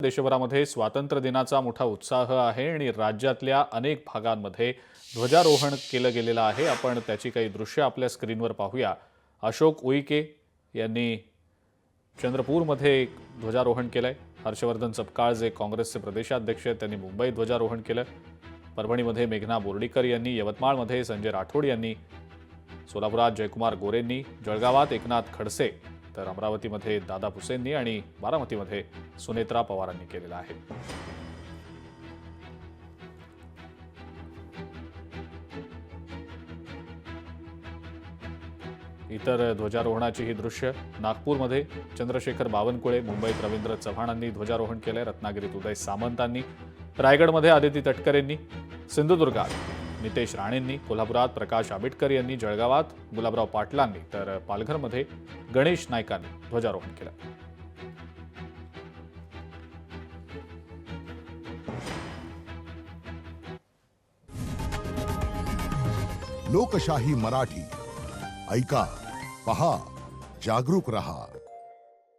देशभरामध्ये स्वातंत्र्य दिनाचा मोठा उत्साह आहे आणि राज्यातल्या अनेक भागांमध्ये ध्वजारोहण केलं गेलेलं आहे। आपण त्याची काही दृश्य आपल्या स्क्रीनवर पाहूया। अशोक उईके यांनी चंद्रपूरमध्ये ध्वजारोहण केलंय। हर्षवर्धन सपकाळ जे काँग्रेसचे प्रदेशाध्यक्ष आहेत त्यांनी मुंबईत ध्वजारोहण केलं। परभणीमध्ये मेघना बोर्डीकर यांनी, यवतमाळमध्ये संजय राठोड यांनी, सोलापुरात जयकुमार गोरेंनी, जळगावात एकनाथ खडसे, तर अमरावतीमध्ये दादा भुसेंनी आणि बारामतीमध्ये सुनेत्रा पवारांनी केलेला आहे। इतर ध्वजारोहणाची ही दृश्य नागपूरमध्ये चंद्रशेखर बावनकुळे, मुंबईत रवींद्र चव्हाणांनी ध्वजारोहण केलंय, रत्नागिरीत उदय सामंतांनी, रायगडमध्ये आदिती तटकरेंनी, सिंधुदुर्गात नितेश राणेंनी, कोल्हापुरात प्रकाश आंबेडकर यांनी, जळगावात गुलाबराव पाटलांनी, तर पालघरमध्ये गणेश नाईकांनी ध्वजारोहण केलं। लोकशाही मराठी ऐका, पहा, जागरूक रहा।